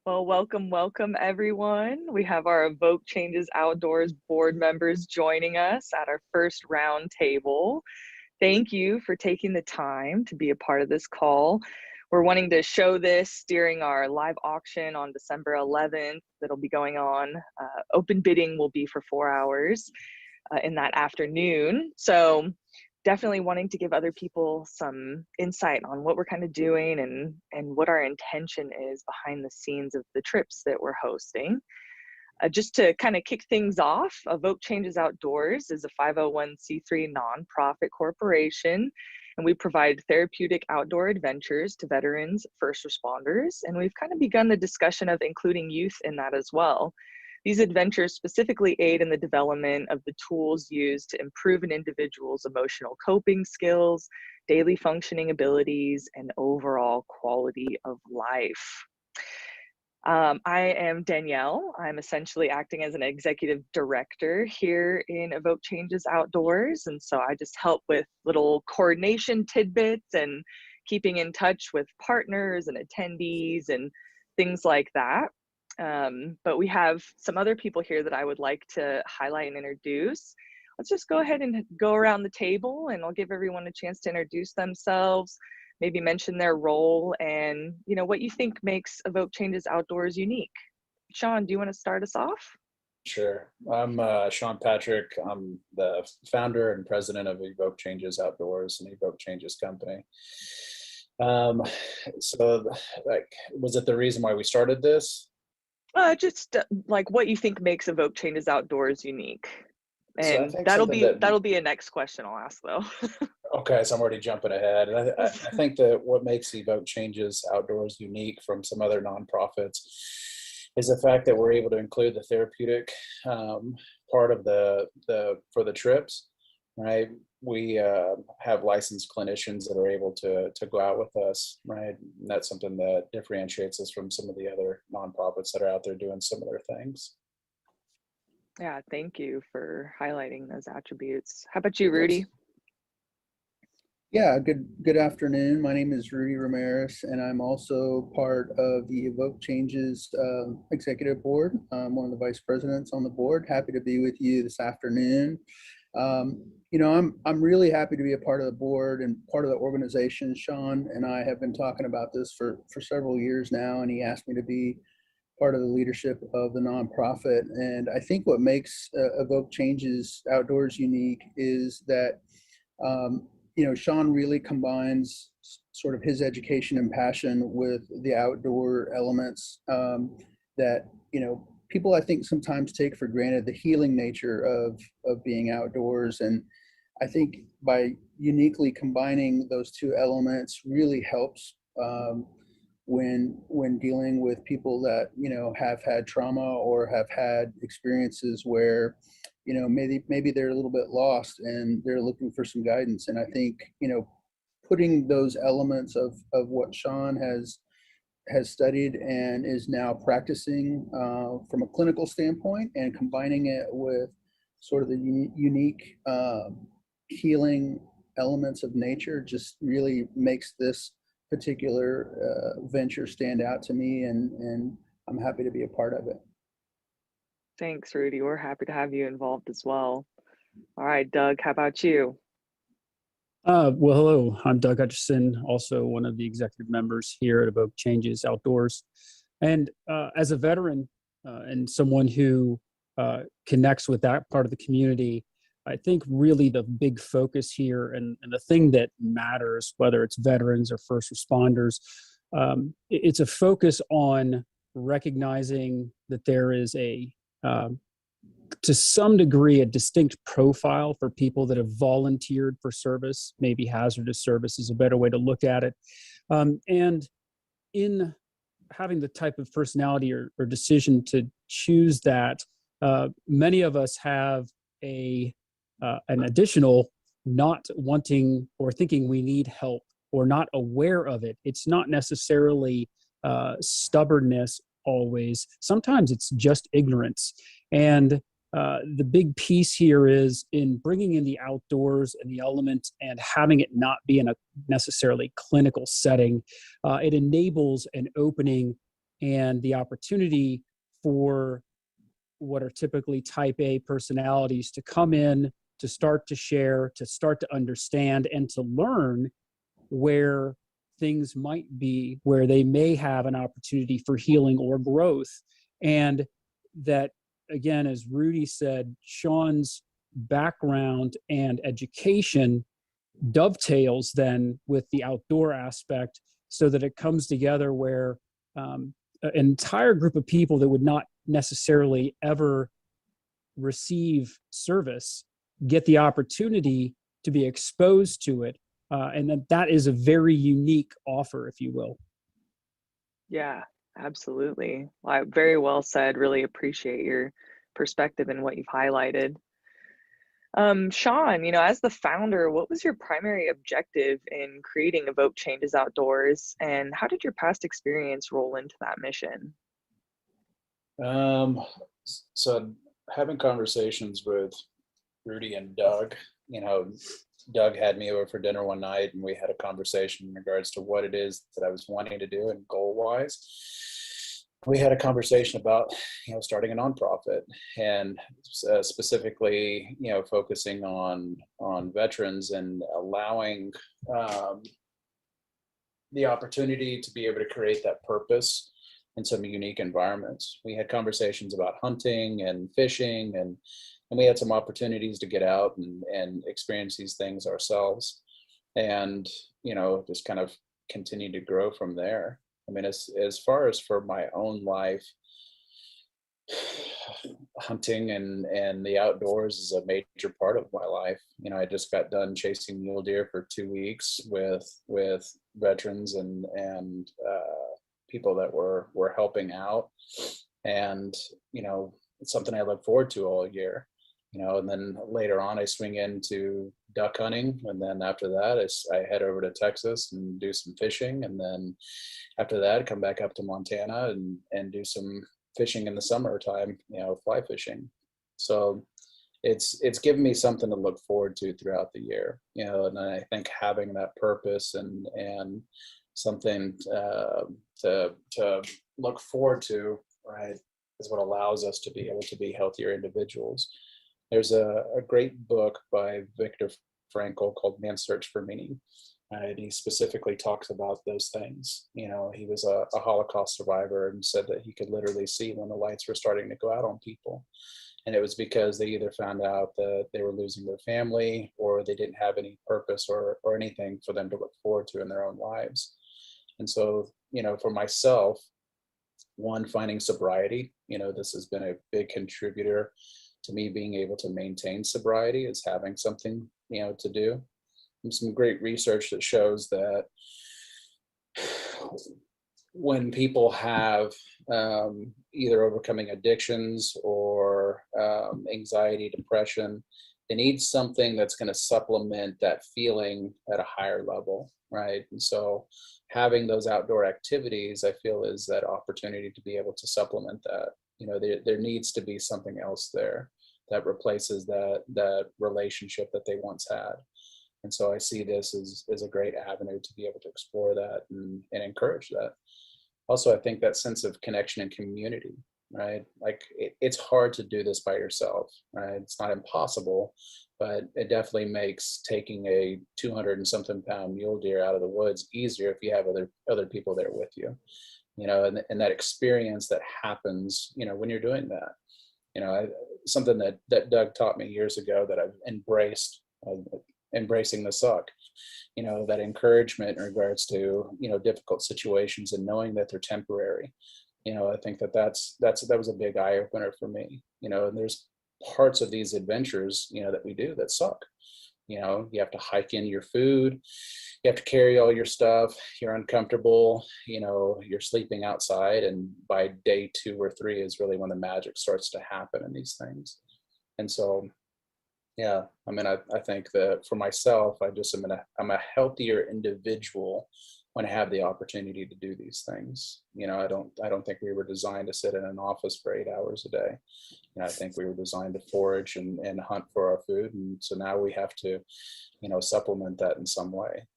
Well, welcome everyone. We have our Evoke Changes Outdoors board members joining us at our first round table. Thank you for taking the time to be a part of this call. We're wanting to show this during our live auction on December 11th that'll be going on. Open bidding will be for 4 hours in that afternoon. So definitely wanting to give other people some insight on what we're kind of doing and what our intention is behind the scenes of the trips that we're hosting. Just to kind of kick things off, Evoke Changes Outdoors is a 501c3 nonprofit corporation, and we provide therapeutic outdoor adventures to veterans, first responders, and we've kind of begun the discussion of including youth in that as well. These adventures specifically aid in the development of the tools used to improve an individual's emotional coping skills, daily functioning abilities, and overall quality of life. I am Danielle. I'm essentially acting as an executive director here in Evoke Changes Outdoors. And so I just help with little coordination tidbits and keeping in touch with partners and attendees and things like that. But we have some other people here that I would like to highlight and introduce. Let's just go ahead and go around the table and I'll give everyone a chance to introduce themselves, maybe mention their role and what you think makes Evoke Changes Outdoors unique. Sean, do you want to start us off? Sure. I'm Sean Patrick. I'm the founder and president of Evoke Changes Outdoors, an Evoke Changes company. So was it the reason why we started this? Just like what you think makes Evoke Changes Outdoors unique. And so that'll be a next question I'll ask though. Okay, so I'm already jumping ahead. And I think that what makes Evoke Changes Outdoors unique from some other nonprofits is the fact that we're able to include the therapeutic part of for the trips, right? We have licensed clinicians that are able to go out with us, right? And that's something that differentiates us from some of the other nonprofits that are out there doing similar things. Yeah, thank you for highlighting those attributes. How about you, Rudy? Yeah, good afternoon. My name is Rudy Ramirez, and I'm also part of the Evoke Changes executive board. I'm one of the vice presidents on the board. Happy to be with you this afternoon. I'm really happy to be a part of the board and part of the organization. Sean and I have been talking about this for several years now, and he asked me to be part of the leadership of the nonprofit. And I think what makes Evoke Changes Outdoors unique is that Sean really combines sort of his education and passion with the outdoor elements that people I think sometimes take for granted, the healing nature of being outdoors. And I think by uniquely combining those two elements really helps when dealing with people that have had trauma or have had experiences where maybe they're a little bit lost and they're looking for some guidance. And I think putting those elements of what Sean has studied and is now practicing from a clinical standpoint and combining it with sort of the unique healing elements of nature just really makes this particular venture stand out to me, and I'm happy to be a part of it. Thanks, Rudy. We're happy to have you involved as well. All right, Doug, how about you? Well, hello. I'm Doug Hutcherson, also one of the executive members here at Evoke Changes Outdoors. And as a veteran and someone who connects with that part of the community, I think really the big focus here and the thing that matters, whether it's veterans or first responders, it's a focus on recognizing that there is to some degree, a distinct profile for people that have volunteered for service. Maybe hazardous service is a better way to look at it. And in having the type of personality or decision to choose that, many of us have an additional not wanting or thinking we need help or not aware of it. It's not necessarily stubbornness always. Sometimes it's just ignorance. And the big piece here is in bringing in the outdoors and the elements and having it not be in a necessarily clinical setting. It enables an opening and the opportunity for what are typically type A personalities to come in, to start to share, to start to understand, and to learn where things might be, where they may have an opportunity for healing or growth. And that, again, as Rudy said, Sean's background and education dovetails then with the outdoor aspect, so that it comes together where an entire group of people that would not necessarily ever receive service get the opportunity to be exposed to it. And that is a very unique offer, if you will. Yeah, absolutely. Well, very well said. Really appreciate your perspective and what you've highlighted. Sean, as the founder, what was your primary objective in creating Evoke Changes Outdoors, and how did your past experience roll into that mission? So having conversations with Rudy and Doug, Doug had me over for dinner one night, and we had a conversation in regards to what it is that I was wanting to do and goal-wise. We had a conversation about, starting a nonprofit, and specifically, focusing on veterans and allowing the opportunity to be able to create that purpose in some unique environments. We had conversations about hunting and fishing, and we had some opportunities to get out and experience these things ourselves, and just kind of continue to grow from there. I mean, as far as for my own life, hunting and the outdoors is a major part of my life. I just got done chasing mule deer for 2 weeks with veterans and people that were helping out, and it's something I look forward to all year. And then later on I swing into duck hunting, and then after that I head over to Texas and do some fishing, and then after that come back up to Montana and do some fishing in the summertime, fly fishing. So it's given me something to look forward to throughout the year, and I think having that purpose and something to look forward to, right, is what allows us to be able to be healthier individuals. There's a great book by Viktor Frankl called Man's Search for Meaning. And he specifically talks about those things. He was a Holocaust survivor, and said that he could literally see when the lights were starting to go out on people. And it was because they either found out that they were losing their family, or they didn't have any purpose or anything for them to look forward to in their own lives. And so, for myself, one, finding sobriety, this has been a big contributor to me being able to maintain sobriety, is having something, to do. And some great research that shows that when people have either overcoming addictions or anxiety, depression, they need something that's going to supplement that feeling at a higher level, right? And so having those outdoor activities, I feel, is that opportunity to be able to supplement that. There needs to be something else there that replaces that relationship that they once had. And so I see this as a great avenue to be able to explore that and encourage that. Also, I think that sense of connection and community, right? Like it's hard to do this by yourself, right? It's not impossible, but it definitely makes taking a 200 and something pound mule deer out of the woods easier if you have other people there with you, and that experience that happens, when you're doing that. Something that Doug taught me years ago that I've embraced, embracing the suck, that encouragement in regards to, difficult situations and knowing that they're temporary. I think that was a big eye opener for me, and there's parts of these adventures, that we do that suck. You have to hike in your food, you have to carry all your stuff, you're uncomfortable, you're sleeping outside, and by day 2 or 3 is really when the magic starts to happen in these things. And so, yeah, I mean, I think that for myself, I'm a healthier individual when I have the opportunity to do these things. I don't think we were designed to sit in an office for 8 hours a day. I think we were designed to forage and hunt for our food. And so now we have to, supplement that in some way.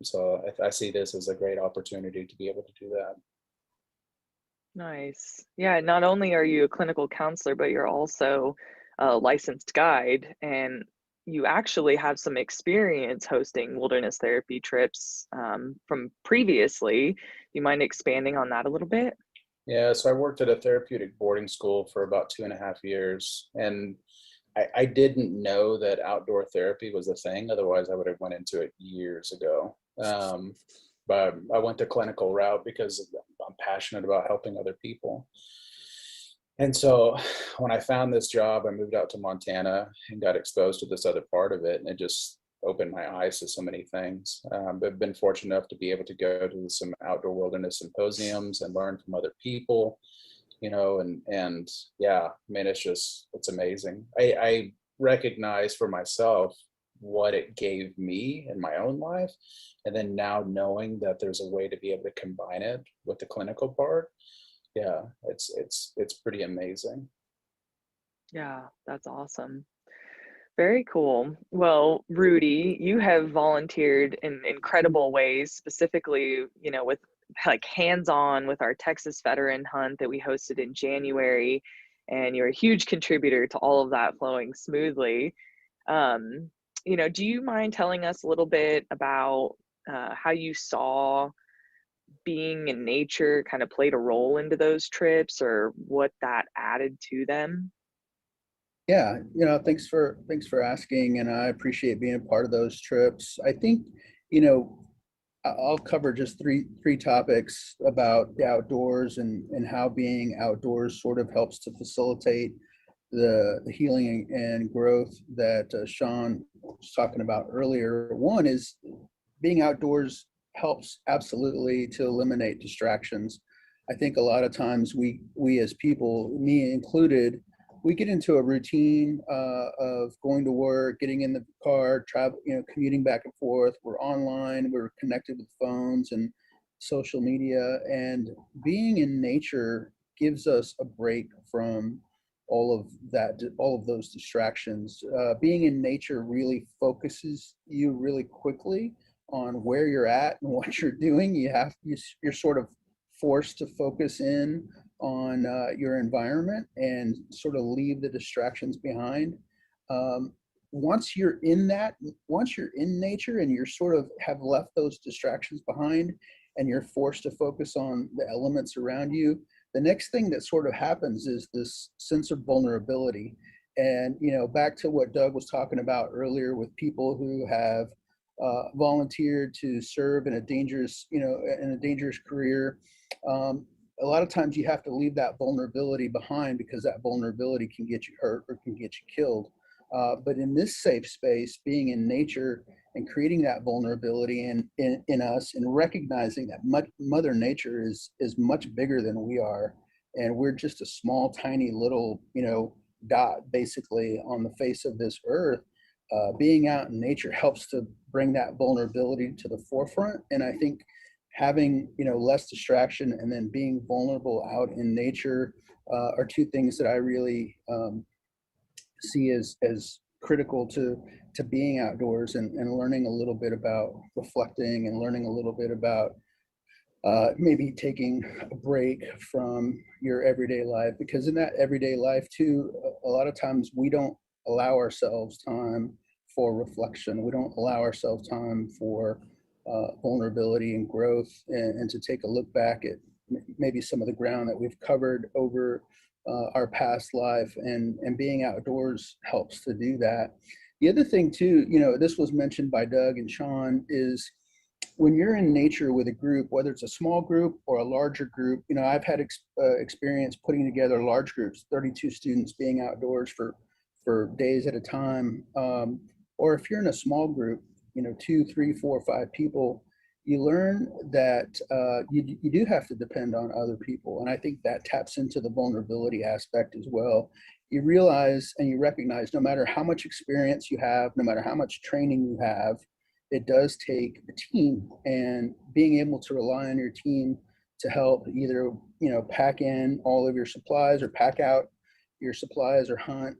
So I see this as a great opportunity to be able to do that. Nice. Yeah, not only are you a clinical counselor, but you're also a licensed guide, and you actually have some experience hosting wilderness therapy trips from previously. You mind expanding on that a little bit? Yeah, so I worked at a therapeutic boarding school for about 2.5 years, and I didn't know that outdoor therapy was a thing. Otherwise, I would have went into it years ago. But I went the clinical route because I'm passionate about helping other people. And so when I found this job, I moved out to Montana and got exposed to this other part of it. And it just opened my eyes to so many things. I've been fortunate enough to be able to go to some outdoor wilderness symposiums and learn from other people, and yeah, I mean, it's amazing. I recognize for myself what it gave me in my own life. And then now knowing that there's a way to be able to combine it with the clinical part, yeah, it's pretty amazing. Yeah, that's awesome. Very cool. Well, Rudy, you have volunteered in incredible ways, specifically, with like hands-on with our Texas veteran hunt that we hosted in January, and you're a huge contributor to all of that flowing smoothly. Um, do you mind telling us a little bit about how you saw being in nature kind of played a role into those trips, or what that added to them? Yeah, thanks for asking, and I appreciate being a part of those trips. I think, you know, I'll cover just three topics about the outdoors and how being outdoors sort of helps to facilitate the healing and growth that Sean was talking about earlier. One is being outdoors helps absolutely to eliminate distractions. I think a lot of times we as people, me included, we get into a routine of going to work, getting in the car, travel, commuting back and forth. We're online, we're connected with phones and social media, and being in nature gives us a break from all of that, all of those distractions. Being in nature really focuses you really quickly on where you're at and what you're doing. You're sort of forced to focus in on your environment and sort of leave the distractions behind. Um, once you're in nature and you're sort of have left those distractions behind and you're forced to focus on the elements around you, the next thing that sort of happens is this sense of vulnerability. And, back to what Doug was talking about earlier with people who have volunteered to serve in a dangerous career. A lot of times you have to leave that vulnerability behind because that vulnerability can get you hurt or can get you killed. But in this safe space, being in nature and creating that vulnerability in us and recognizing that Mother Nature is much bigger than we are. And we're just a small, tiny little, dot basically on the face of this earth. Being out in nature helps to bring that vulnerability to the forefront. And I think having less distraction and then being vulnerable out in nature are two things that I really see as critical to being outdoors and learning a little bit about reflecting and learning a little bit about maybe taking a break from your everyday life, because in that everyday life too, a lot of times we don't allow ourselves time for reflection. We don't allow ourselves time for vulnerability and growth, and to take a look back at maybe some of the ground that we've covered over our past life, and being outdoors helps to do that. The other thing too, this was mentioned by Doug and Sean, is when you're in nature with a group, whether it's a small group or a larger group, I've had experience putting together large groups, 32 students being outdoors for days at a time. Or if you're in a small group, 2, 3, 4, 5 people, you learn that you do have to depend on other people. And I think that taps into the vulnerability aspect as well. You realize and you recognize no matter how much experience you have, no matter how much training you have, it does take a team, and being able to rely on your team to help either, pack in all of your supplies or pack out your supplies or hunt.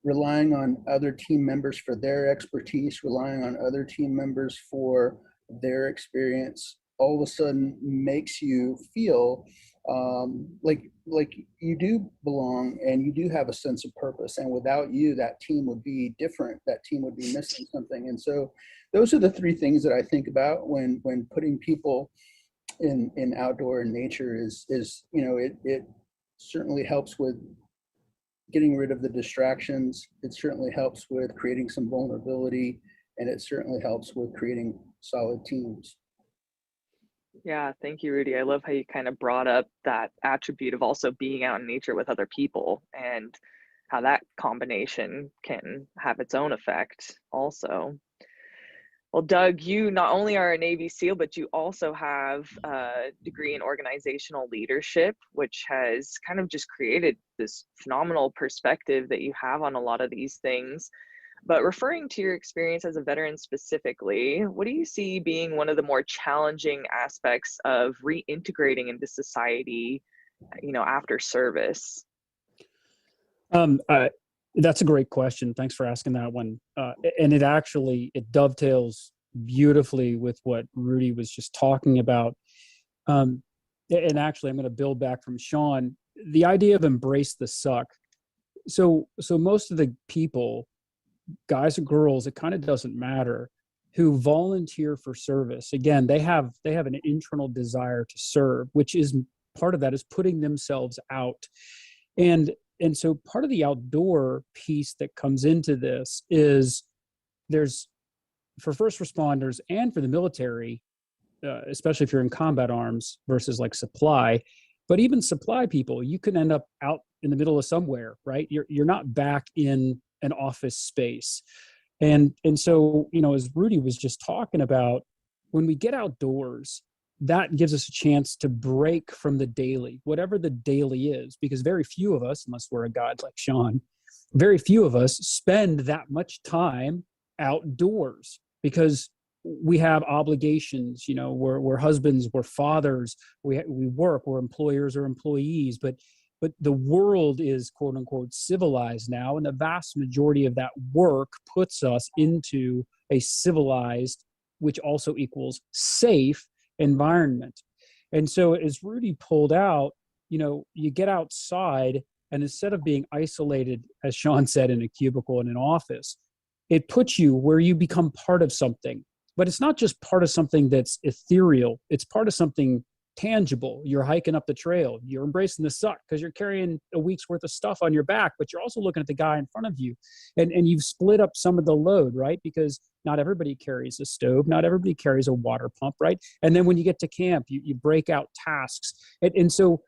Relying on other team members for their expertise, relying on other team members for their experience, all of a sudden makes you feel like you do belong and you do have a sense of purpose. And without you, that team would be different. That team would be missing something. And so those are the three things that I think about when putting people in outdoor and nature is, you know, it certainly helps with getting rid of the distractions. It certainly helps with creating some vulnerability, and it certainly helps with creating solid teams. Yeah, thank you, Rudy. I love how you kind of brought up that attribute of also being out in nature with other people and how that combination can have its own effect also. Well, Doug, you not only are a Navy SEAL, but you also have a degree in organizational leadership, which has kind of just created this phenomenal perspective that you have on a lot of these things. But referring to your experience as a veteran specifically, what do you see being one of the more challenging aspects of reintegrating into society, you know, after service? That's a great question. Thanks for asking that one. And it dovetails beautifully with what Rudy was just talking about. And actually, I'm going to build back from Sean, the idea of embrace the suck. So most of the people, guys or girls, it kind of doesn't matter, who volunteer for service. Again, they have an internal desire to serve, which is part of that is putting themselves out. And so part of the outdoor piece that comes into this is there's, for first responders and for the military, especially if you're in combat arms versus like supply, but even supply people, you can end up out in the middle of somewhere, right? You're not back in an office space. And so, you know, as Rudy was just talking about, when we get outdoors, that gives us a chance to break from the daily, whatever the daily is, because very few of us, unless we're a god like Sean, very few of us spend that much time outdoors because we have obligations. You know, we're husbands, we're fathers, we work, we're employers or employees, but the world is quote unquote civilized now, and the vast majority of that work puts us into a civilized, which also equals safe environment. And so as Rudy pulled out, you know, you get outside, and instead of being isolated, as Sean said, in a cubicle in an office, it puts you where you become part of something. But it's not just part of something that's ethereal, it's part of something tangible. You're hiking up the trail, you're embracing the suck because you're carrying a week's worth of stuff on your back, but you're also looking at the guy in front of you, and you've split up some of the load, right? Because not everybody carries a stove, not everybody carries a water pump, right? And then when you get to camp, you break out tasks, and so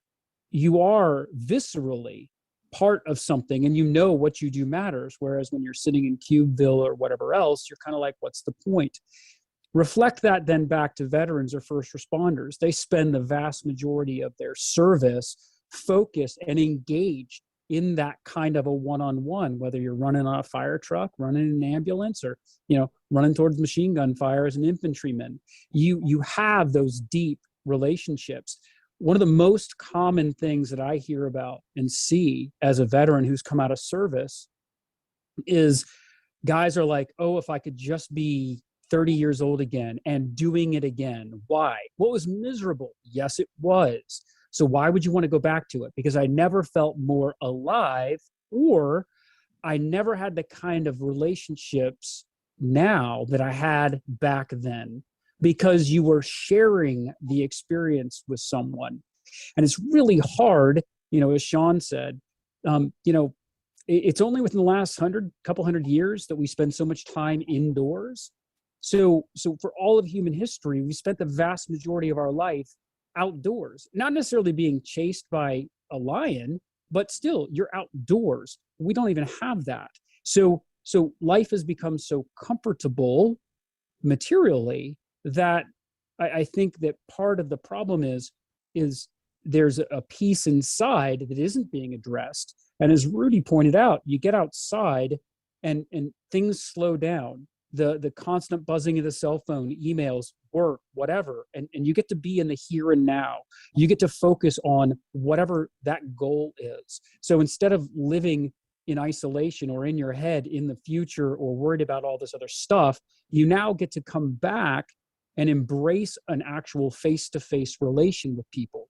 you are viscerally part of something, and you know what you do matters. Whereas when you're sitting in Cubeville or whatever else, you're kind of like, what's the point? Reflect that then back to veterans or first responders. They spend the vast majority of their service focused and engaged in that kind of a one-on-one, whether you're running on a fire truck, running an ambulance, or, you know, running towards machine gun fire as an infantryman. You have those deep relationships. One of the most common things that I hear about and see as a veteran who's come out of service is guys are like, oh, if I could just be 30 years old again and doing it again. Why? What was miserable? Yes, it was. So why would you want to go back to it? Because I never felt more alive, or I never had the kind of relationships now that I had back then, because you were sharing the experience with someone. And it's really hard, you know, as Sean said, you know, it's only within the last couple hundred years that we spend so much time indoors. So for all of human history, we spent the vast majority of our life outdoors, not necessarily being chased by a lion, but still you're outdoors. We don't even have that. So life has become so comfortable materially that I think that part of the problem is there's a piece inside that isn't being addressed. And as Rudy pointed out, you get outside and things slow down. The constant buzzing of the cell phone, emails, work, whatever, and you get to be in the here and now. You get to focus on whatever that goal is. So instead of living in isolation or in your head in the future or worried about all this other stuff, you now get to come back and embrace an actual face-to-face relation with people.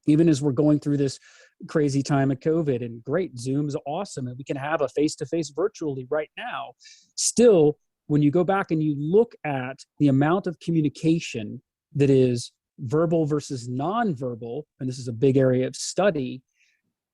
even as we're going through this crazy time of COVID, and great, Zoom's awesome, and we can have a face-to-face virtually right now. Still, when you go back and you look at the amount of communication that is verbal versus nonverbal, and this is a big area of study,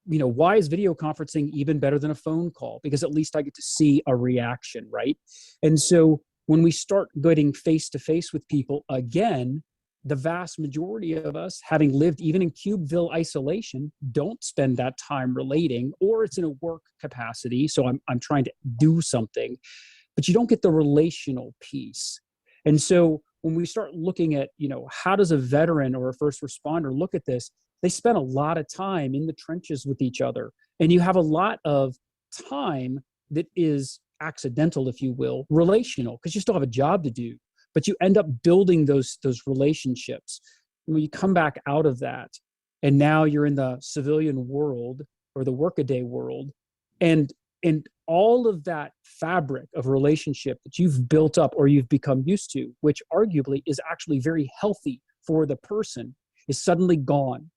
why is video conferencing even better than a phone call? Because at least I get to see a reaction, right? And so when we start getting face-to-face with people again, the vast majority of us, having lived even in Cubeville isolation, don't spend that time relating, or it's in a work capacity. So I'm trying to do something, but you don't get the relational piece. And so when we start looking at, how does a veteran or a first responder look at this? They spend a lot of time in the trenches with each other. And you have a lot of time that is accidental, if you will, relational, because you still have a job to do. But you end up building those relationships. When you come back out of that, and now you're in the civilian world or the workaday world, and all of that fabric of relationship that you've built up or you've become used to, which arguably is actually very healthy for the person, is suddenly gone.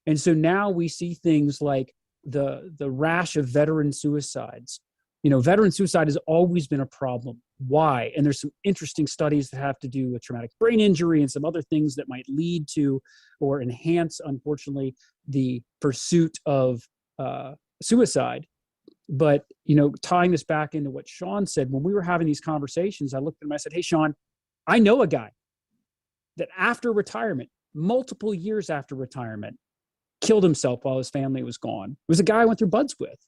And so now we see things like the rash of veteran suicides. Veteran suicide has always been a problem. Why? And there's some interesting studies that have to do with traumatic brain injury and some other things that might lead to or enhance, unfortunately, the pursuit of suicide. But, tying this back into what Sean said, when we were having these conversations, I looked at him, I said, hey, Sean, I know a guy that after retirement, multiple years after retirement, killed himself while his family was gone. It was a guy I went through buds with,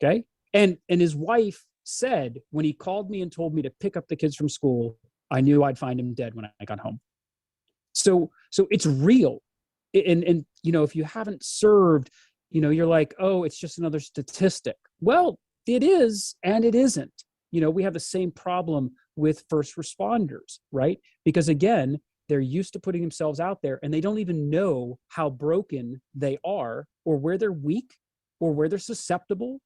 okay? And his wife said, when he called me and told me to pick up the kids from school, I knew I'd find him dead when I got home. So it's real. And if you haven't served, you're like, oh, it's just another statistic. Well, it is, and it isn't. We have the same problem with first responders, right? Because again, they're used to putting themselves out there, and they don't even know how broken they are, or where they're weak, or where they're susceptible.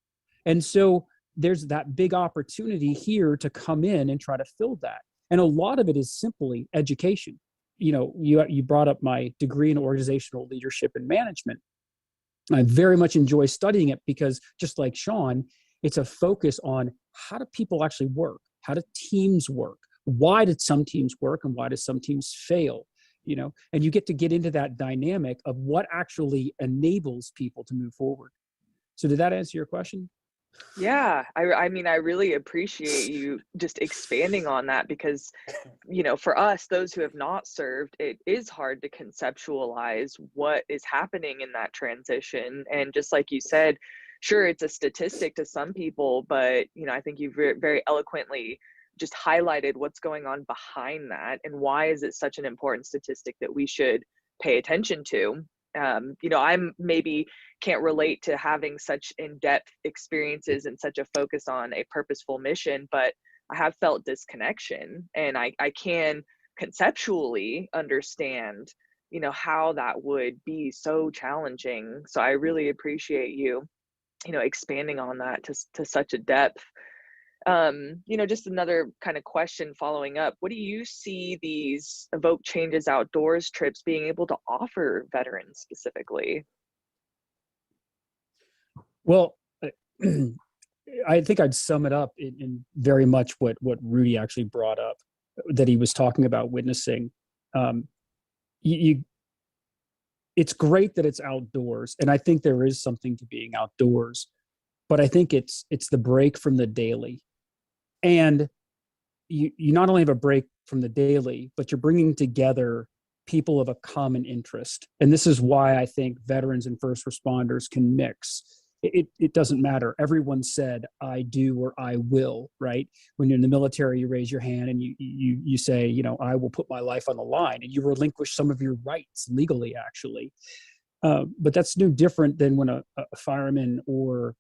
And so there's that big opportunity here to come in and try to fill that. And a lot of it is simply education. You brought up my degree in organizational leadership and management. I very much enjoy studying it because, just like Sean, it's a focus on how do people actually work? How do teams work? Why did some teams work and why did some teams fail? And you get to get into that dynamic of what actually enables people to move forward. So did that answer your question? Yeah, I mean, I really appreciate you just expanding on that because, for us, those who have not served, it is hard to conceptualize what is happening in that transition. And just like you said, sure, it's a statistic to some people, but, I think you've very eloquently just highlighted what's going on behind that and why is it such an important statistic that we should pay attention to. I'm maybe can't relate to having such in-depth experiences and such a focus on a purposeful mission, but I have felt disconnection, and I can conceptually understand, how that would be so challenging. So I really appreciate you, expanding on that to such a depth. Just another kind of question following up. What do you see these Evoke Changes Outdoors trips being able to offer veterans specifically? Well, I think I'd sum it up in very much what Rudy actually brought up, that he was talking about witnessing. It's great that it's outdoors, and I think there is something to being outdoors, but I think it's the break from the daily. And you not only have a break from the daily, but you're bringing together people of a common interest. And this is why I think veterans and first responders can mix. It doesn't matter. Everyone said, I do or I will, right? When you're in the military, you raise your hand and you say, I will put my life on the line, and you relinquish some of your rights legally, actually. But that's no different than when a fireman or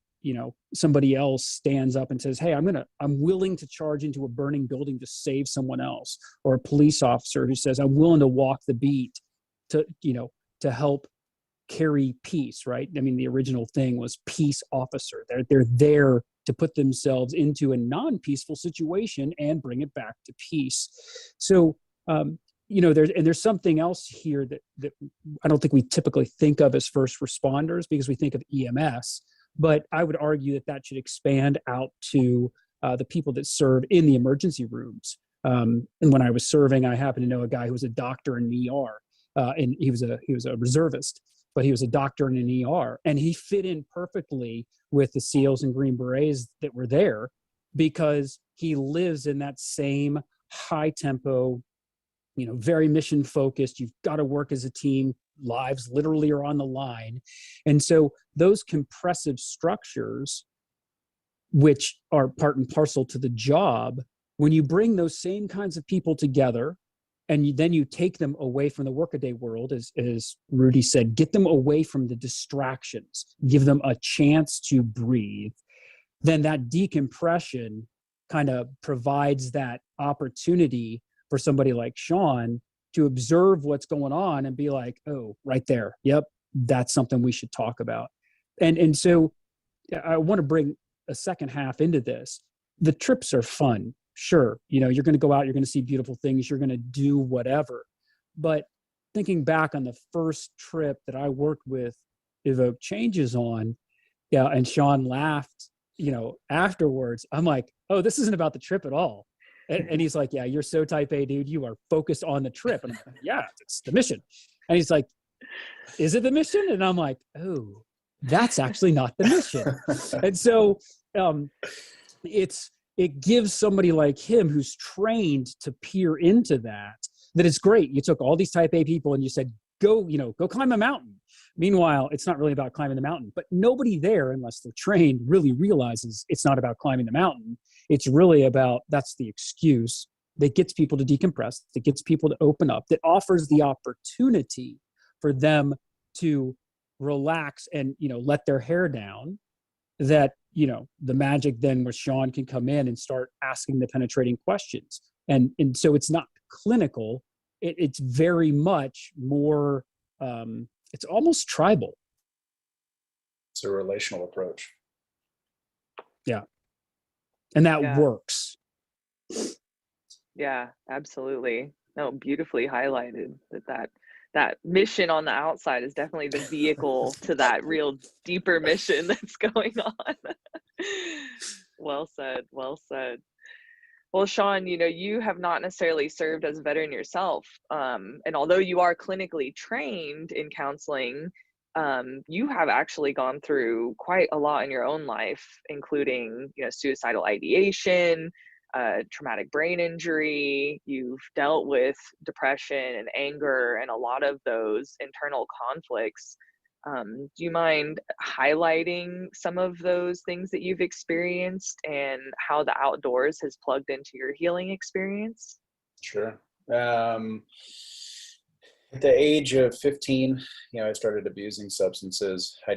somebody else stands up and says, hey, I'm willing to charge into a burning building to save someone else, or a police officer who says, I'm willing to walk the beat to help carry peace, right? I mean, the original thing was peace officer. They're there to put themselves into a non-peaceful situation and bring it back to peace. So, there's something else here that I don't think we typically think of as first responders, because we think of EMS, but I would argue that should expand out to the people that serve in the emergency rooms. And when I was serving, I happened to know a guy who was a doctor in an ER, and he was a reservist, but he was a doctor in an ER, and he fit in perfectly with the SEALs and Green Berets that were there, because he lives in that same high tempo, very mission focused. You've got to work as a team. Lives literally are on the line. And so those compressive structures, which are part and parcel to the job, when you bring those same kinds of people together and then you take them away from the workaday world, as Rudy said, get them away from the distractions, give them a chance to breathe, then that decompression kind of provides that opportunity for somebody like Sean to observe what's going on and be like, oh, right there. Yep. That's something we should talk about. And so I want to bring a second half into this. The trips are fun. Sure. You're going to go out, you're going to see beautiful things, you're going to do whatever. But thinking back on the first trip that I worked with Evoke Changes on, yeah, and Sean laughed, afterwards, I'm like, oh, this isn't about the trip at all. And he's like, yeah, you're so type A, dude. You are focused on the trip. And I'm like, yeah, it's the mission. And he's like, is it the mission? And I'm like, oh, that's actually not the mission. And so it gives somebody like him who's trained to peer into that it's great. You took all these type A people and you said, go climb a mountain. Meanwhile, it's not really about climbing the mountain, but nobody there, unless they're trained, really realizes it's not about climbing the mountain. It's really about, that's the excuse that gets people to decompress, that gets people to open up, that offers the opportunity for them to relax and, let their hair down, that, the magic then where Sean can come in and start asking the penetrating questions. And so it's not clinical. It's very much more, it's almost tribal. It's a relational approach. Yeah. And that works. Yeah, absolutely. No, beautifully highlighted that mission on the outside is definitely the vehicle to that real deeper mission that's going on. Well said. Well said. Well, Sean, you have not necessarily served as a veteran yourself. And although you are clinically trained in counseling, you have actually gone through quite a lot in your own life, including, suicidal ideation, traumatic brain injury. You've dealt with depression and anger and a lot of those internal conflicts. Do you mind highlighting some of those things that you've experienced and how the outdoors has plugged into your healing experience? Sure. At the age of 15, I started abusing substances. I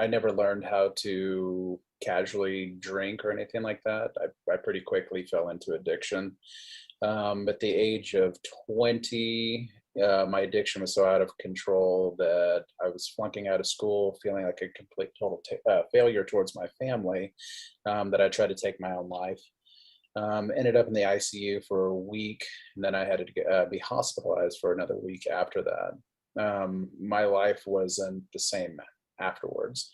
never learned how to casually drink or anything like that. I pretty quickly fell into addiction. At the age of 20, my addiction was so out of control that I was flunking out of school, feeling like a complete total failure towards my family, that I tried to take my own life. Ended up in the ICU for a week, and then I had to be hospitalized for another week after that. My life wasn't the same afterwards.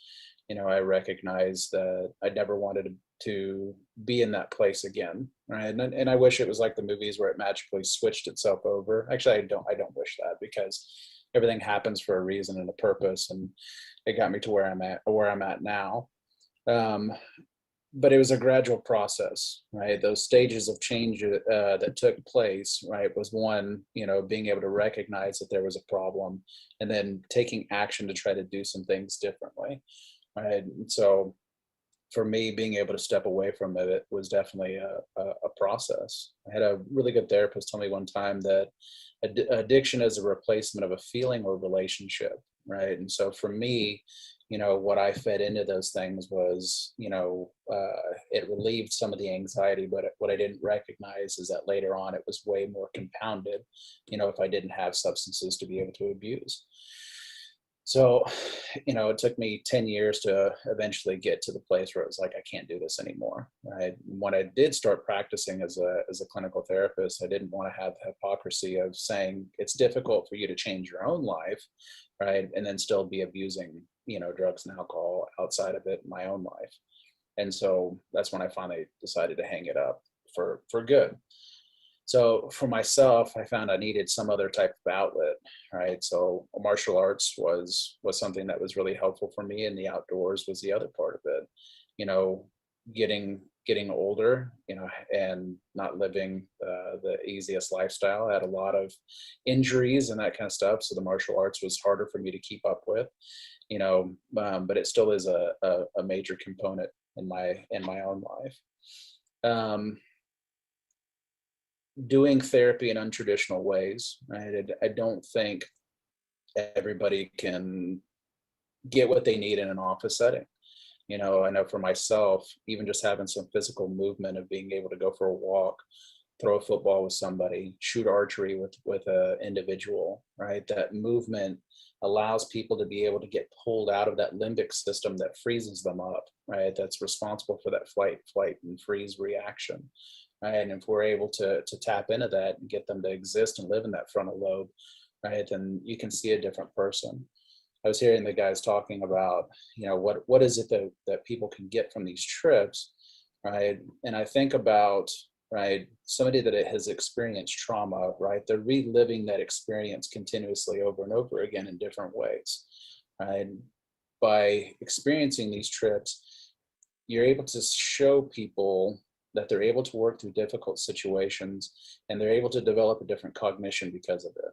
I recognized that I never wanted to be in that place again, right? And I wish it was like the movies where it magically switched itself over. Actually, I don't wish that, because everything happens for a reason and a purpose, and it got me to where I'm at now. But it was a gradual process, right? Those stages of change that took place, right, was one, being able to recognize that there was a problem and then taking action to try to do some things differently, right? And so for me, being able to step away from it was definitely a process. I had a really good therapist tell me one time that addiction is a replacement of a feeling or relationship, right? And so for me, what I fed into those things was, it relieved some of the anxiety, but what I didn't recognize is that later on it was way more compounded, if I didn't have substances to be able to abuse. So, it took me 10 years to eventually get to the place where it was like, I can't do this anymore, right? When I did start practicing as a clinical therapist, I didn't want to have the hypocrisy of saying it's difficult for you to change your own life, right? And then still be abusing, drugs and alcohol outside of it in my own life. And so that's when I finally decided to hang it up for good. So for myself, I found I needed some other type of outlet, right? So martial arts was something that was really helpful for me, and the outdoors was the other part of it. You know, getting older, and not living the easiest lifestyle. I had a lot of injuries and that kind of stuff, so the martial arts was harder for me to keep up with. But it still is a major component in my own life. Doing therapy in untraditional ways, right? I don't think everybody can get what they need in an office setting. I know for myself, even just having some physical movement of being able to go for a walk, throw a football with somebody, shoot archery with a individual, right? That movement allows people to be able to get pulled out of that limbic system that freezes them up, right? That's responsible for that flight, and freeze reaction, right? And if we're able to tap into that and get them to exist and live in that frontal lobe, right, then you can see a different person. I was hearing the guys talking about, what is it that people can get from these trips, right? And I think about, right, somebody that has experienced trauma, right? They're reliving that experience continuously over and over again in different ways, right? By experiencing these trips, you're able to show people that they're able to work through difficult situations, and they're able to develop a different cognition because of it.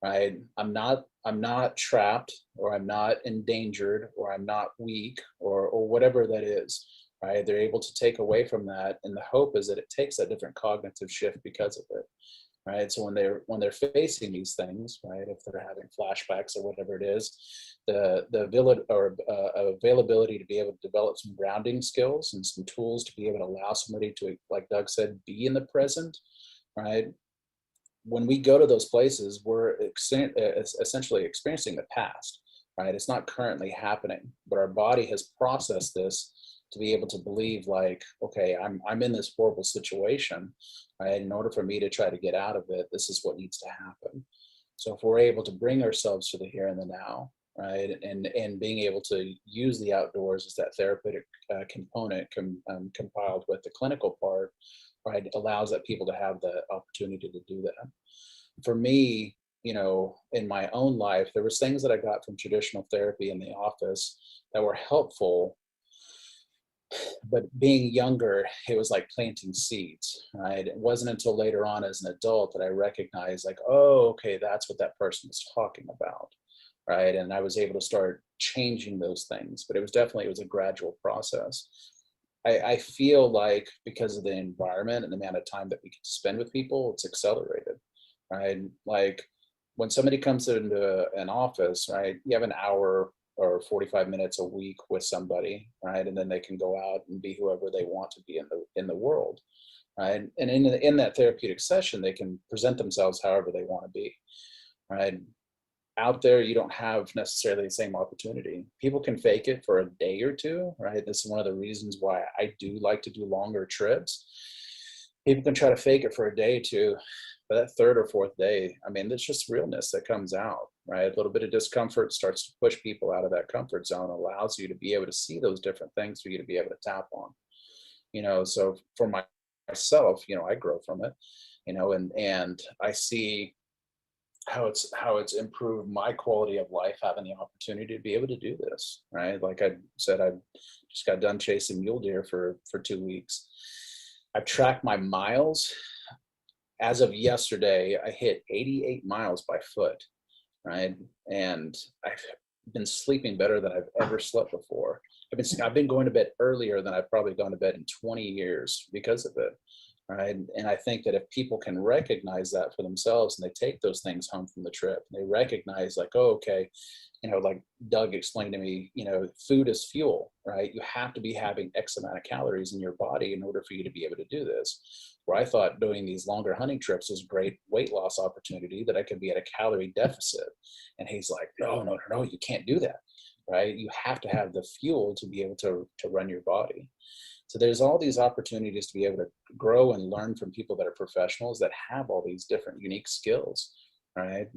Right? I'm not trapped, or I'm not endangered, or I'm not weak, or whatever that is, right? They're able to take away from that, and the hope is that it takes a different cognitive shift because of it, right? So when they're facing these things, right, if they're having flashbacks or whatever it is, the availability to be able to develop some grounding skills and some tools to be able to allow somebody to, like Doug said, be in the present, right? When we go to those places, we're essentially experiencing the past, right? It's not currently happening, but our body has processed this to be able to believe, like, okay, I'm in this horrible situation, right? In order for me to try to get out of it, this is what needs to happen. So if we're able to bring ourselves to the here and the now, right, and being able to use the outdoors as that therapeutic component compiled with the clinical part, right, allows that people to have the opportunity to do that. For me, in my own life, there was things that I got from traditional therapy in the office that were helpful, but being younger, it was like planting seeds, right? It wasn't until later on as an adult that I recognized, like, oh, okay, that's what that person was talking about, right? And I was able to start changing those things, but it was a gradual process. I feel like because of the environment and the amount of time that we can spend with people, it's accelerated, right? Like when somebody comes into an office, right, you have an hour or 45 minutes a week with somebody, right? And then they can go out and be whoever they want to be in the world, right? And in that therapeutic session, they can present themselves however they want to be, right? Out there, you don't have necessarily the same opportunity. People can fake it for a day or two, right? This is one of the reasons why I do like to do longer trips. People can try to fake it for a day or two, but that third or fourth day, I mean, there's just realness that comes out, right? A little bit of discomfort starts to push people out of that comfort zone, allows you to be able to see those different things for you to be able to tap on, so for myself, I grow from it, and I see how it's improved my quality of life, having the opportunity to be able to do this, right? Like I said, I just got done chasing mule deer for 2 weeks. I've tracked my miles. As of yesterday, I hit 88 miles by foot, right? And I've been sleeping better than I've ever slept before. I've been going to bed earlier than I've probably gone to bed in 20 years because of it, right? And I think that if people can recognize that for themselves and they take those things home from the trip, and they recognize like, oh, okay, like Doug explained to me, food is fuel, right? You have to be having X amount of calories in your body in order for you to be able to do this. Where I thought doing these longer hunting trips was a great weight loss opportunity, that I could be at a calorie deficit. And he's like, no, you can't do that, right? You have to have the fuel to be able to run your body. So there's all these opportunities to be able to grow and learn from people that are professionals that have all these different unique skills, right?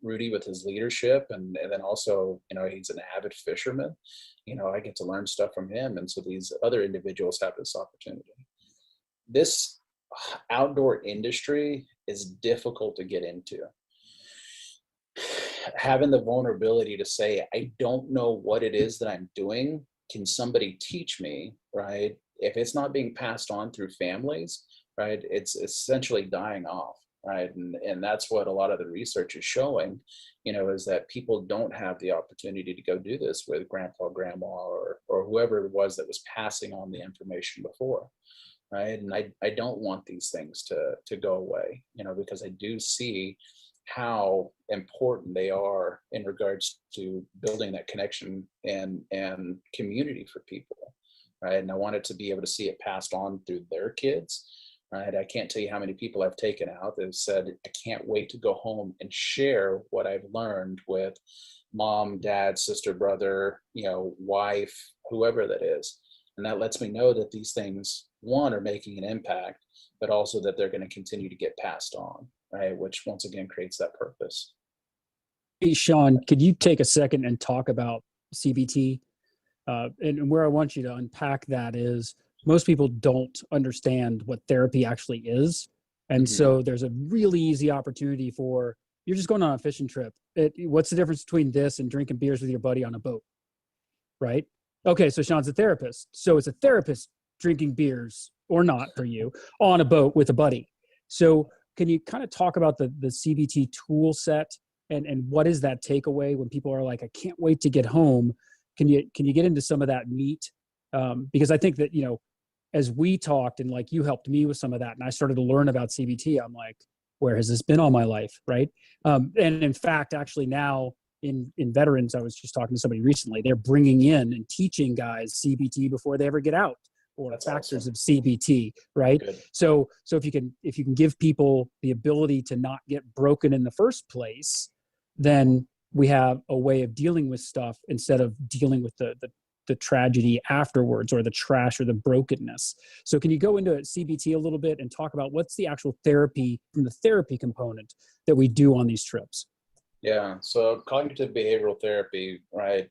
Rudy with his leadership, and then also, he's an avid fisherman. I get to learn stuff from him. And so these other individuals have this opportunity. This outdoor industry is difficult to get into. Having the vulnerability to say, I don't know what it is that I'm doing. Can somebody teach me, right? If it's not being passed on through families, right, it's essentially dying off, right? And that's what a lot of the research is showing, is that people don't have the opportunity to go do this with grandpa, grandma, or whoever it was that was passing on the information before, right? And I don't want these things to go away, because I do see how important they are in regards to building that connection and community for people, right? And I wanted to be able to see it passed on through their kids, right? I can't tell you how many people I've taken out that have said, I can't wait to go home and share what I've learned with mom, dad, sister, brother, wife, whoever that is. And that lets me know that these things, one, are making an impact, but also that they're going to continue to get passed on, right? Which once again creates that purpose. Hey, Sean, could you take a second and talk about CBT? And where I want you to unpack that is, most people don't understand what therapy actually is. And so there's a really easy opportunity for, you're just going on a fishing trip. What's the difference between this and drinking beers with your buddy on a boat, right? Okay, so Sean's a therapist. So it's a therapist drinking beers, or not for you, on a boat with a buddy. So can you kind of talk about the CBT tool set, and what is that takeaway when people are like, I can't wait to get home? Can you get into some of that meat? Because I think that, as we talked, and like you helped me with some of that, and I started to learn about CBT, I'm like, where has this been all my life, right? And in fact, actually now in veterans, I was just talking to somebody recently, they're bringing in and teaching guys CBT before they ever get out, or That's factors awesome. of CBT, right? Good. So if you can give people the ability to not get broken in the first place, then we have a way of dealing with stuff instead of dealing with the tragedy afterwards, or the trash or the brokenness. So can you go into CBT a little bit and talk about what's the actual therapy, from the therapy component, that we do on these trips? Yeah, so cognitive behavioral therapy, right?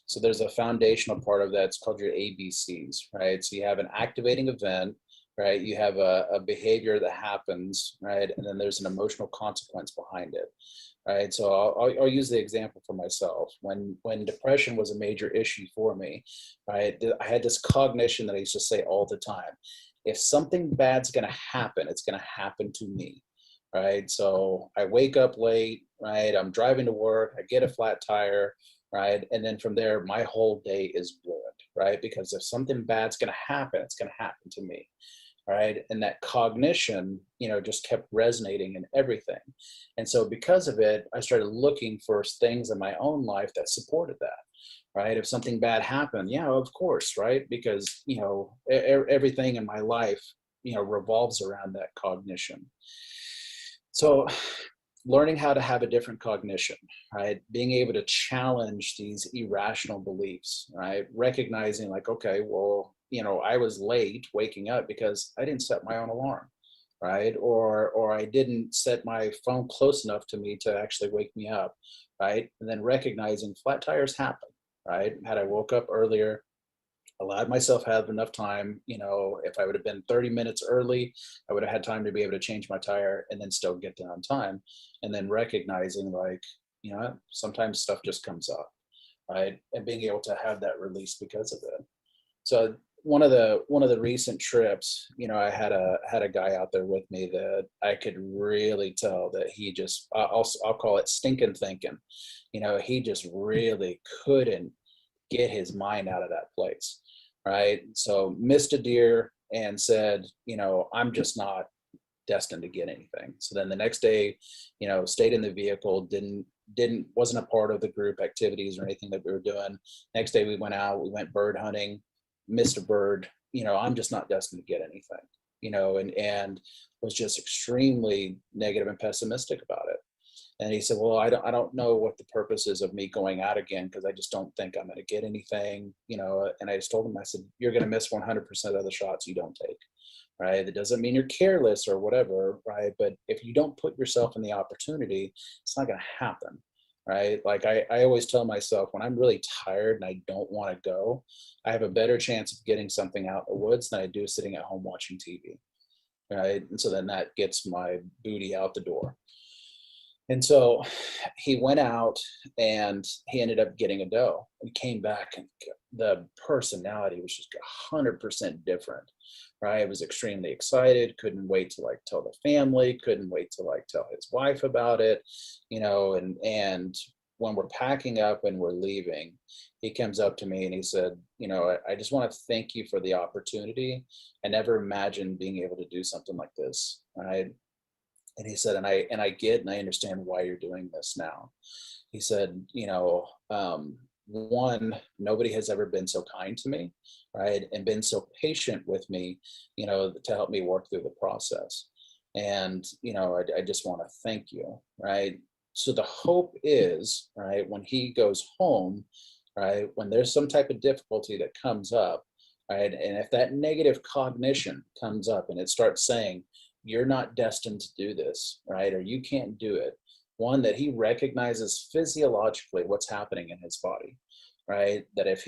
So there's a foundational part of that. It's called your ABCs, right? So you have an activating event, right? You have a behavior that happens, right? And then there's an emotional consequence behind it, right? So I'll use the example for myself. When depression was a major issue for me, right, I had this cognition that I used to say all the time: if something bad's going to happen, it's going to happen to me, right? So I wake up late, right? I'm driving to work, I get a flat tire, right? And then from there, my whole day is ruined, right? Because if something bad's going to happen, it's going to happen to me. Right. And that cognition, just kept resonating in everything. And so because of it, I started looking for things in my own life that supported that. Right. If something bad happened, yeah, of course. Right. Because, everything in my life, revolves around that cognition. So learning how to have a different cognition, right? Being able to challenge these irrational beliefs, right? Recognizing like, okay, well, I was late waking up because I didn't set my own alarm, right? Or I didn't set my phone close enough to me to actually wake me up, right? And then recognizing flat tires happen, right? Had I woke up earlier, allowed myself have enough time, if I would have been 30 minutes early, I would have had time to be able to change my tire and then still get there on time. And then recognizing like, sometimes stuff just comes up, right? And being able to have that release because of it. So one of the recent trips, I had a guy out there with me that I could really tell that he just, I'll call it stinking thinking. He just really couldn't get his mind out of that place, right? So missed a deer and said, I'm just not destined to get anything. So then the next day, stayed in the vehicle, wasn't a part of the group activities or anything that we were doing. Next day we went out, we went bird hunting, missed a bird. I'm just not destined to get anything, and was just extremely negative and pessimistic about it. And he said, well, I don't know what the purpose is of me going out again, because I just don't think I'm going to get anything, and I just told him, I said, you're going to miss 100% of the shots you don't take, right? That doesn't mean you're careless or whatever, right? But if you don't put yourself in the opportunity, it's not going to happen, right? Like I always tell myself, when I'm really tired and I don't want to go, I have a better chance of getting something out in the woods than I do sitting at home watching TV, right? And so then that gets my booty out the door. And so he went out and he ended up getting a doe. He came back and the personality was just 100% different, right? He was extremely excited, couldn't wait to tell the family, couldn't wait to tell his wife about it, and when we're packing up and we're leaving, he comes up to me and he said, I just want to thank you for the opportunity. I never imagined being able to do something like this, right? And he said, and I get and I understand why you're doing this now. He said, one, nobody has ever been so kind to me, right? And been so patient with me, to help me work through the process. And, I just want to thank you, right? So the hope is, right, when he goes home, right, when there's some type of difficulty that comes up, right, and if that negative cognition comes up and it starts saying, you're not destined to do this, right? Or you can't do it. One, that he recognizes physiologically what's happening in his body, right? That if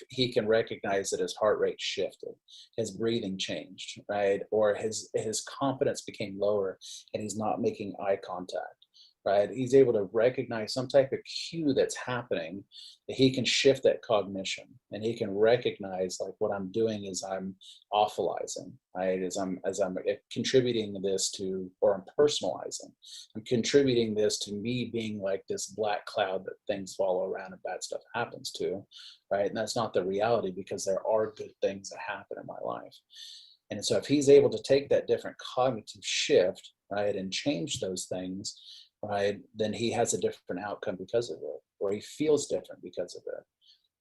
he can recognize that his heart rate shifted, his breathing changed, right? Or his confidence became lower and he's not making eye contact, right? He's able to recognize some type of cue that's happening, that he can shift that cognition and he can recognize what I'm doing is I'm awfulizing, right? As I'm contributing this to, or I'm personalizing, I'm contributing this to me being like this black cloud that things follow around and bad stuff happens to, right? And that's not the reality, because there are good things that happen in my life. And so if he's able to take that different cognitive shift, right, and change those things, right, then he has a different outcome because of it, or he feels different because of it,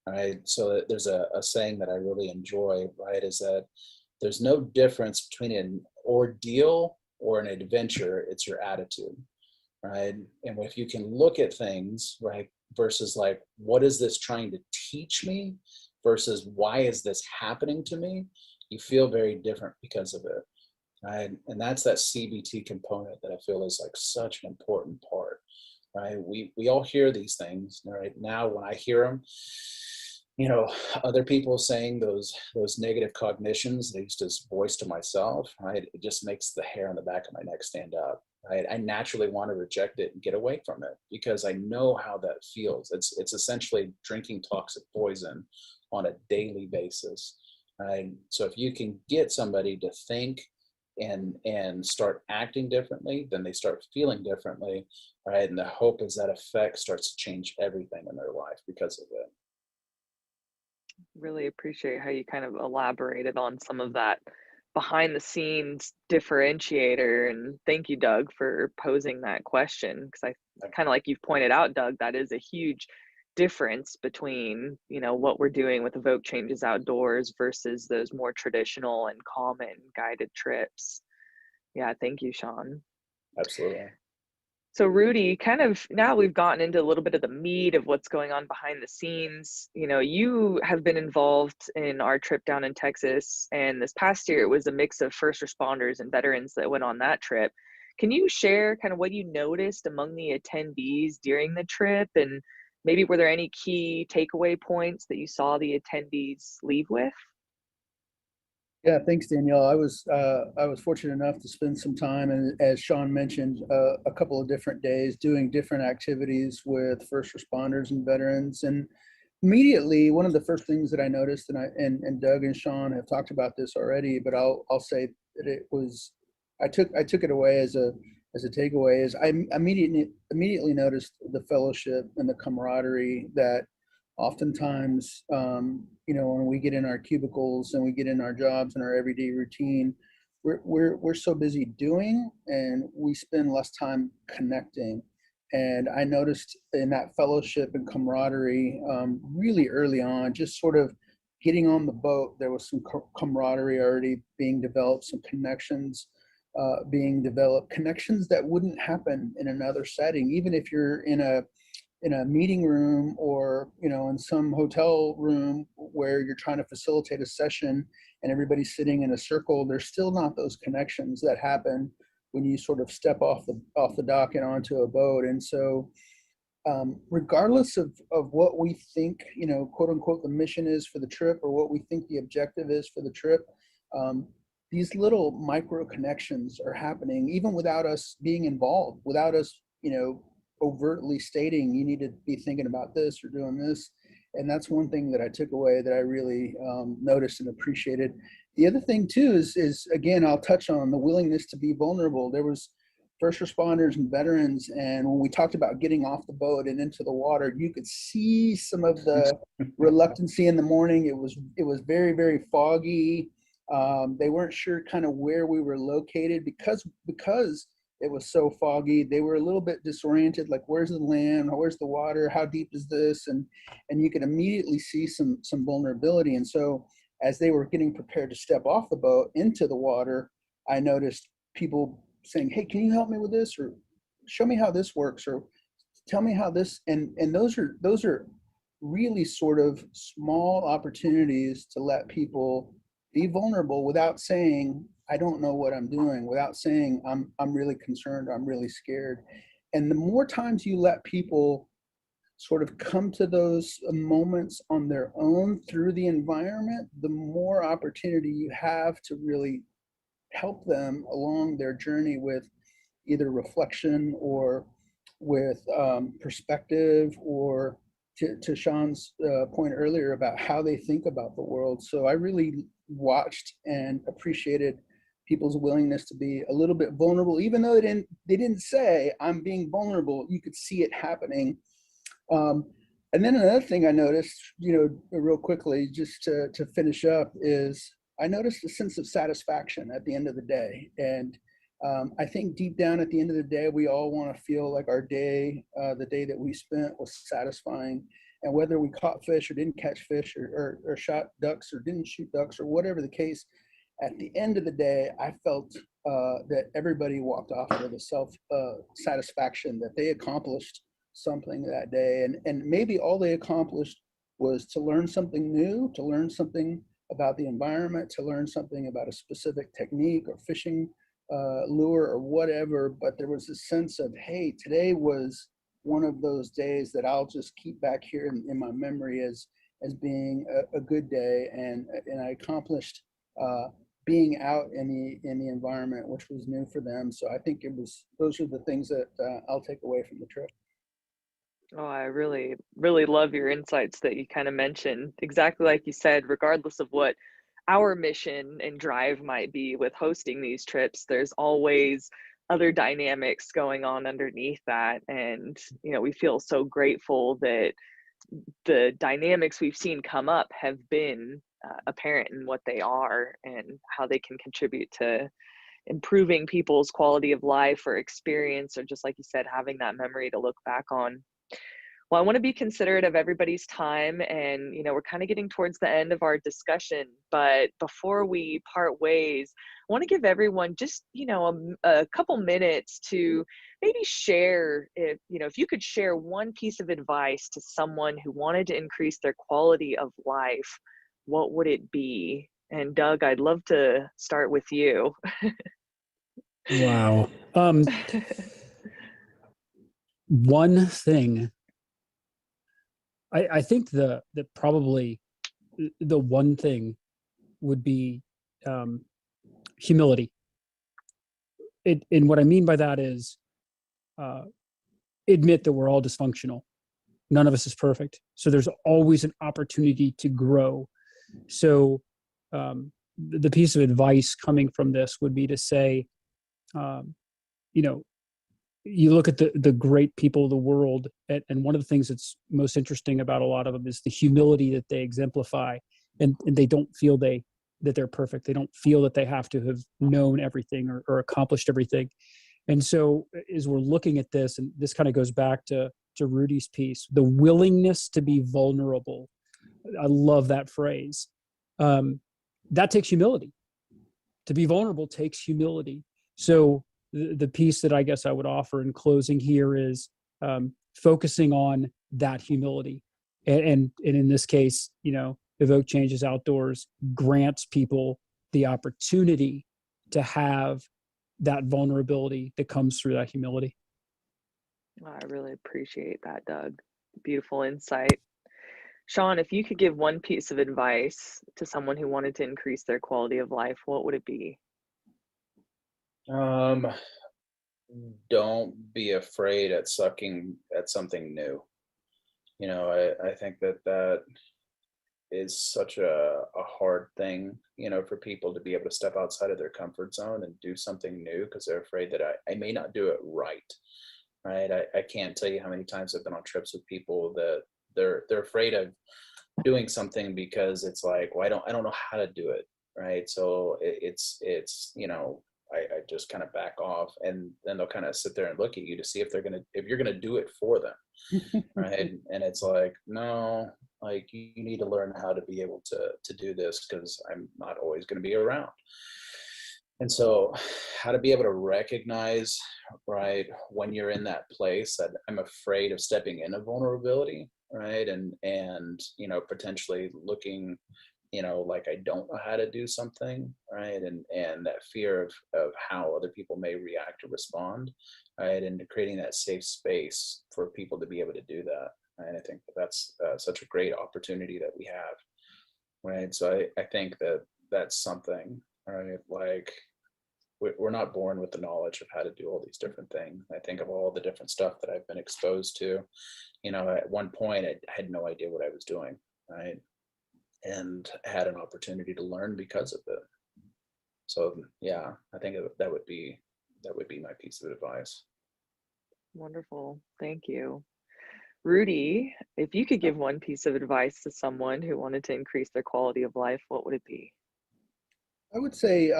right? So there's a saying that I really enjoy, right, is that there's no difference between an ordeal or an adventure, it's your attitude, right? And if you can look at things, right, versus what is this trying to teach me versus why is this happening to me, you feel very different because of it. Right? And that's that CBT component that I feel is such an important part, right? We all hear these things, right? Now when I hear them, other people saying those negative cognitions, they just voice to myself, right? It just makes the hair on the back of my neck stand up, right? I naturally want to reject it and get away from it because I know how that feels. It's essentially drinking toxic poison on a daily basis, right? So if you can get somebody to think and start acting differently, then they start feeling differently, right? And the hope is that effect starts to change everything in their life because of it. Really appreciate how you kind of elaborated on some of that behind the scenes differentiator. And thank you, Doug, for posing that question, because I kind of, like you've pointed out, Doug, that is a huge difference between what we're doing with Evoke Changes Outdoors versus those more traditional and common guided trips. Yeah, thank you, Sean. Absolutely. So Rudy, kind of now we've gotten into a little bit of the meat of what's going on behind the scenes. You have been involved in our trip down in Texas, and this past year it was a mix of first responders and veterans that went on that trip. Can you share kind of what you noticed among the attendees during the trip, and maybe were there any key takeaway points that you saw the attendees leave with? Yeah, thanks, Danielle. I was fortunate enough to spend some time, and as Sean mentioned, a couple of different days doing different activities with first responders and veterans. And immediately, one of the first things that I noticed, and Doug and Sean have talked about this already, but I'll say that it was, I took it away as a takeaway, is I immediately noticed the fellowship and the camaraderie that oftentimes when we get in our cubicles and we get in our jobs and our everyday routine, we're so busy doing, and we spend less time connecting. And I noticed in that fellowship and camaraderie, really early on, just sort of getting on the boat, there was some camaraderie already being developed, some connections being developed, connections that wouldn't happen in another setting, even if you're in a meeting room, or in some hotel room where you're trying to facilitate a session and everybody's sitting in a circle. There's still not those connections that happen when you sort of step off the dock and onto a boat. And so regardless of what we think, quote unquote, the mission is for the trip, or what we think the objective is for the trip, these little micro connections are happening even without us being involved, without us, overtly stating you need to be thinking about this or doing this. And that's one thing that I took away that I really noticed and appreciated. The other thing too is again, I'll touch on the willingness to be vulnerable. There was first responders and veterans, and when we talked about getting off the boat and into the water, you could see some of the reluctancy in the morning. It was very, very foggy. They weren't sure kind of where we were located because it was so foggy. They were a little bit disoriented, like where's the land, where's the water, how deep is this? And you could immediately see some vulnerability. And so as they were getting prepared to step off the boat into the water, I noticed people saying, hey, can you help me with this? Or show me how this works, or tell me how this, and those are really sort of small opportunities to let people be vulnerable without saying, I don't know what I'm doing, without saying I'm really concerned, I'm really scared. And the more times you let people sort of come to those moments on their own through the environment, the more opportunity you have to really help them along their journey with either reflection or with perspective, or to Sean's point earlier about how they think about the world. So I really watched and appreciated people's willingness to be a little bit vulnerable, even though they didn't say I'm being vulnerable. You could see it happening. And then another thing I noticed, real quickly, just to finish up, is I noticed a sense of satisfaction at the end of the day. And I think deep down at the end of the day, we all want to feel like our day, the day that we spent, was satisfying. And whether we caught fish or didn't catch fish, or shot ducks or didn't shoot ducks, or whatever the case, at the end of the day, I felt that everybody walked off with a satisfaction that they accomplished something that day. And maybe all they accomplished was to learn something new, to learn something about the environment, to learn something about a specific technique or fishing lure or whatever. But there was a sense of, hey, today was one of those days that I'll just keep back here in my memory as being a good day. And I accomplished being out in the environment, which was new for them. So I think those are the things that I'll take away from the trip. Oh, I really, really love your insights that you kind of mentioned. Exactly like you said, regardless of what our mission and drive might be with hosting these trips, there's always other dynamics going on underneath that. And, we feel so grateful that the dynamics we've seen come up have been apparent in what they are and how they can contribute to improving people's quality of life or experience, or just like you said, having that memory to look back on. Well, I want to be considerate of everybody's time, and we're kind of getting towards the end of our discussion, but before we part ways, I want to give everyone just a couple minutes to maybe share, if you could share one piece of advice to someone who wanted to increase their quality of life, what would it be? And Doug, I'd love to start with you. Wow. One thing, I think that probably the one thing would be humility. And what I mean by that is admit that we're all dysfunctional. None of us is perfect. So there's always an opportunity to grow. So the piece of advice coming from this would be to say, you look at the great people of the world, and one of the things that's most interesting about a lot of them is the humility that they exemplify, and they don't feel that they're perfect. They don't feel that they have to have known everything or accomplished everything. And so as we're looking at this, and this kind of goes back to Rudy's piece, the willingness to be vulnerable. I love that phrase. That takes humility. To be vulnerable takes humility. So the piece that I guess I would offer in closing here is focusing on that humility. And in this case, Evoke Changes Outdoors grants people the opportunity to have that vulnerability that comes through that humility. I really appreciate that, Doug. Beautiful insight. Sean, if you could give one piece of advice to someone who wanted to increase their quality of life, what would it be? Don't be afraid at sucking at something new. I think that is such a hard thing, for people to be able to step outside of their comfort zone and do something new because they're afraid that I may not do it right. I can't tell you how many times I've been on trips with people that they're afraid of doing something because it's like, well, I don't know how to do it. Right. So it's I just kind of back off, and then they'll kind of sit there and look at you to see if you're going to do it for them. Right. And it's like, no, like you need to learn how to be able to do this because I'm not always going to be around. And so how to be able to recognize, right, when you're in that place that I'm afraid of stepping into vulnerability, right, and potentially looking, like I don't know how to do something, right, and that fear of how other people may react or respond, right, and creating that safe space for people to be able to do that. Right? I think that's such a great opportunity that we have, right? So I think that's something, right, like we're not born with the knowledge of how to do all these different things. I think of all the different stuff that I've been exposed to. At one point I had no idea what I was doing, right? And had an opportunity to learn because of it. So yeah, I think that would be my piece of advice. Wonderful. Thank you. Rudy, if you could give one piece of advice to someone who wanted to increase their quality of life, what would it be? I would say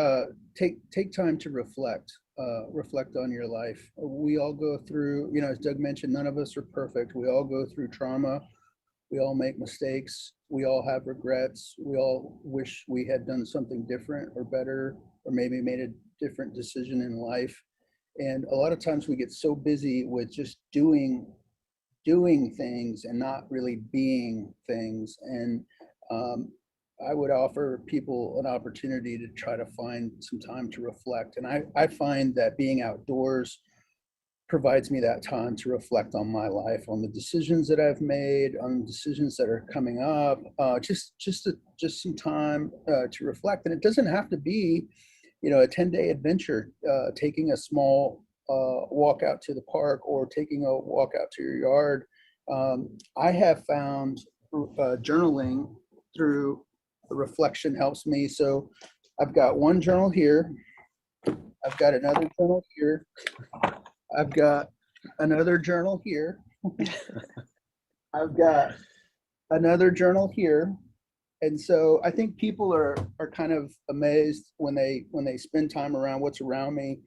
take time to reflect on your life. We all go through, as Doug mentioned, none of us are perfect. We all go through trauma. We all make mistakes. We all have regrets. We all wish we had done something different or better, or maybe made a different decision in life. And a lot of times we get so busy with just doing things and not really being things. And I would offer people an opportunity to try to find some time to reflect. And I find that being outdoors provides me that time to reflect on my life, on the decisions that I've made, on the decisions that are coming up, just some time to reflect. And it doesn't have to be, a 10-day adventure, taking a small walk out to the park or taking a walk out to your yard. I have found journaling through reflection helps me. So I've got one journal here. I've got another journal here. I've got another journal here. I've got another journal here. And so I think people are kind of amazed when they spend time around what's around me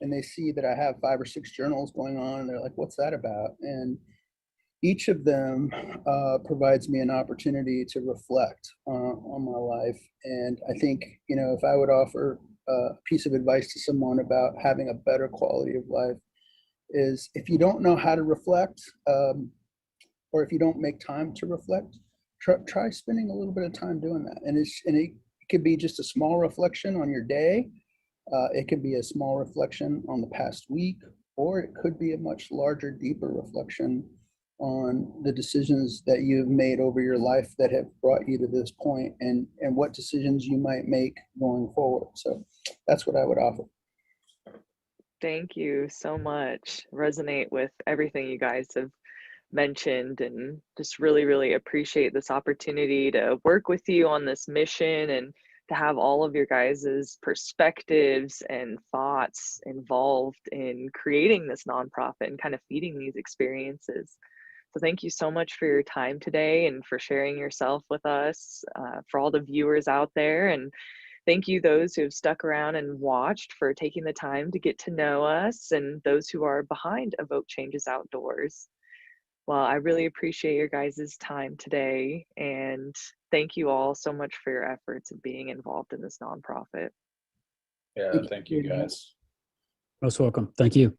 and they see that I have 5 or 6 journals going on, and they're like, what's that about? And each of them provides me an opportunity to reflect on my life. And I think, if I would offer a piece of advice to someone about having a better quality of life, is if you don't know how to reflect, or if you don't make time to reflect, try spending a little bit of time doing that. And it could be just a small reflection on your day. It could be a small reflection on the past week, or it could be a much larger, deeper reflection on the decisions that you've made over your life that have brought you to this point, and what decisions you might make going forward. So that's what I would offer. Thank you so much. Resonate with everything you guys have mentioned, and just really, really appreciate this opportunity to work with you on this mission and to have all of your guys' perspectives and thoughts involved in creating this nonprofit and kind of feeding these experiences. So thank you so much for your time today and for sharing yourself with us, for all the viewers out there. And thank you those who have stuck around and watched for taking the time to get to know us, and those who are behind Evoke Changes Outdoors. Well, I really appreciate your guys' time today, and thank you all so much for your efforts in being involved in this nonprofit. Yeah, thank you guys. Most welcome. Thank you.